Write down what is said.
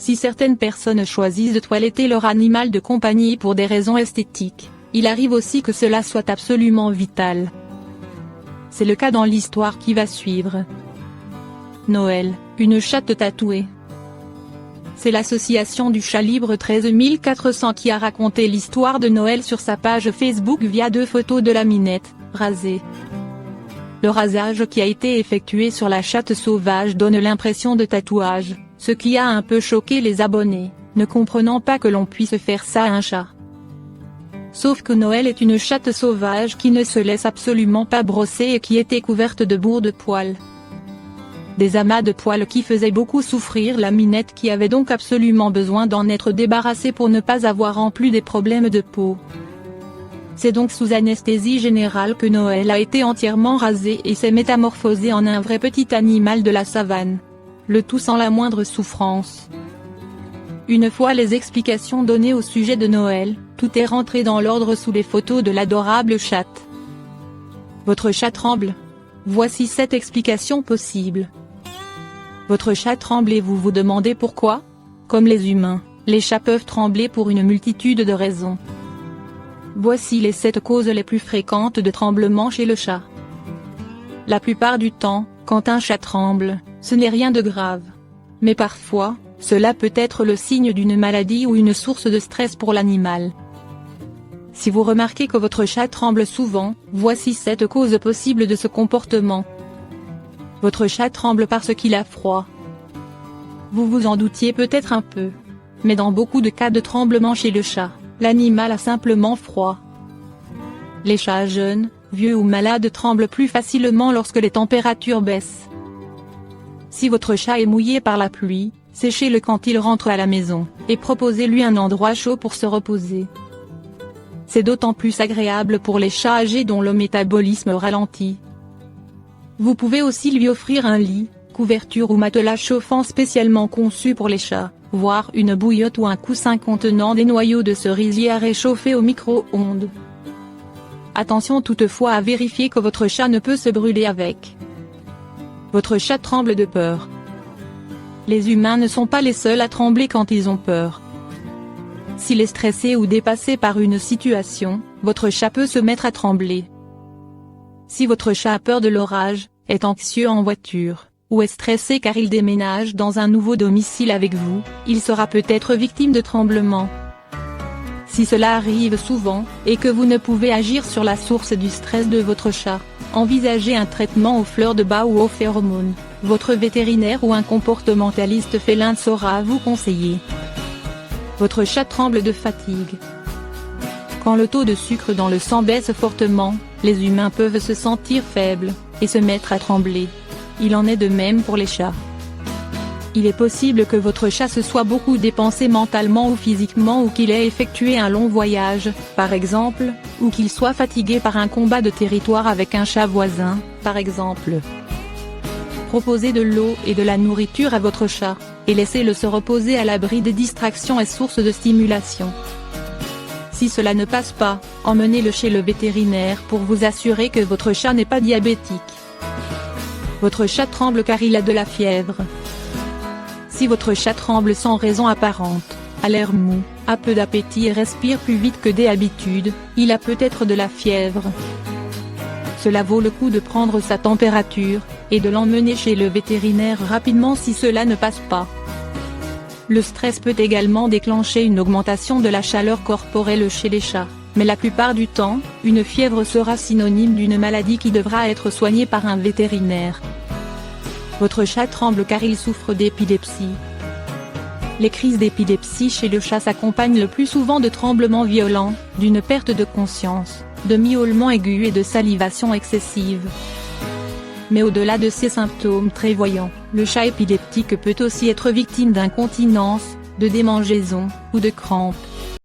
Si certaines personnes choisissent de toiletter leur animal de compagnie pour des raisons esthétiques, il arrive aussi que cela soit absolument vital. C'est le cas dans l'histoire qui va suivre. Noël, une chatte tatouée. C'est l'association du chat libre 13400 qui a raconté l'histoire de Noël sur sa page Facebook via 2 photos de la minette, rasée. Le rasage qui a été effectué sur la chatte sauvage donne l'impression de tatouage, ce qui a un peu choqué les abonnés, ne comprenant pas que l'on puisse faire ça à un chat. Sauf que Noël est une chatte sauvage qui ne se laisse absolument pas brosser et qui était couverte de bourres de poils. Des amas de poils qui faisaient beaucoup souffrir la minette qui avait donc absolument besoin d'en être débarrassée pour ne pas avoir en plus des problèmes de peau. C'est donc sous anesthésie générale que Noël a été entièrement rasé et s'est métamorphosé en un vrai petit animal de la savane. Le tout sans la moindre souffrance. Une fois les explications données au sujet de Noël, tout est rentré dans l'ordre sous les photos de l'adorable chatte. Votre chat tremble? Voici 7 explications possibles. Votre chat tremble et vous vous demandez pourquoi? Comme les humains, les chats peuvent trembler pour une multitude de raisons. Voici les 7 causes les plus fréquentes de tremblement chez le chat. La plupart du temps, quand un chat tremble, ce n'est rien de grave. Mais parfois, cela peut être le signe d'une maladie ou une source de stress pour l'animal. Si vous remarquez que votre chat tremble souvent, voici 7 causes possibles de ce comportement. Votre chat tremble parce qu'il a froid. Vous vous en doutiez peut-être un peu. Mais dans beaucoup de cas de tremblement chez le chat, l'animal a simplement froid. Les chats jeunes, vieux ou malades tremblent plus facilement lorsque les températures baissent. Si votre chat est mouillé par la pluie, séchez-le quand il rentre à la maison, et proposez-lui un endroit chaud pour se reposer. C'est d'autant plus agréable pour les chats âgés dont le métabolisme ralentit. Vous pouvez aussi lui offrir un lit, couverture ou matelas chauffant spécialement conçu pour les chats, voire une bouillotte ou un coussin contenant des noyaux de cerisier à réchauffer au micro-ondes. Attention toutefois à vérifier que votre chat ne peut se brûler avec. Votre chat tremble de peur. Les humains ne sont pas les seuls à trembler quand ils ont peur. S'il est stressé ou dépassé par une situation, votre chat peut se mettre à trembler. Si votre chat a peur de l'orage, est anxieux en voiture, ou est stressé car il déménage dans un nouveau domicile avec vous, il sera peut-être victime de tremblements. Si cela arrive souvent, et que vous ne pouvez agir sur la source du stress de votre chat, envisagez un traitement aux fleurs de bac ou aux phéromones. Votre vétérinaire ou un comportementaliste félin saura vous conseiller. Votre chat tremble de fatigue. Quand le taux de sucre dans le sang baisse fortement, les humains peuvent se sentir faibles, et se mettre à trembler. Il en est de même pour les chats. Il est possible que votre chat se soit beaucoup dépensé mentalement ou physiquement ou qu'il ait effectué un long voyage, par exemple, ou qu'il soit fatigué par un combat de territoire avec un chat voisin, par exemple. Proposez de l'eau et de la nourriture à votre chat, et laissez-le se reposer à l'abri des distractions et sources de stimulation. Si cela ne passe pas, emmenez-le chez le vétérinaire pour vous assurer que votre chat n'est pas diabétique. Votre chat tremble car il a de la fièvre. Si votre chat tremble sans raison apparente, a l'air mou, a peu d'appétit et respire plus vite que d'habitude, il a peut-être de la fièvre. Cela vaut le coup de prendre sa température, et de l'emmener chez le vétérinaire rapidement si cela ne passe pas. Le stress peut également déclencher une augmentation de la chaleur corporelle chez les chats, mais la plupart du temps, une fièvre sera synonyme d'une maladie qui devra être soignée par un vétérinaire. Votre chat tremble car il souffre d'épilepsie. Les crises d'épilepsie chez le chat s'accompagnent le plus souvent de tremblements violents, d'une perte de conscience, de miaulements aigus et de salivation excessive. Mais au-delà de ces symptômes très voyants, le chat épileptique peut aussi être victime d'incontinence, de démangeaisons, ou de crampes.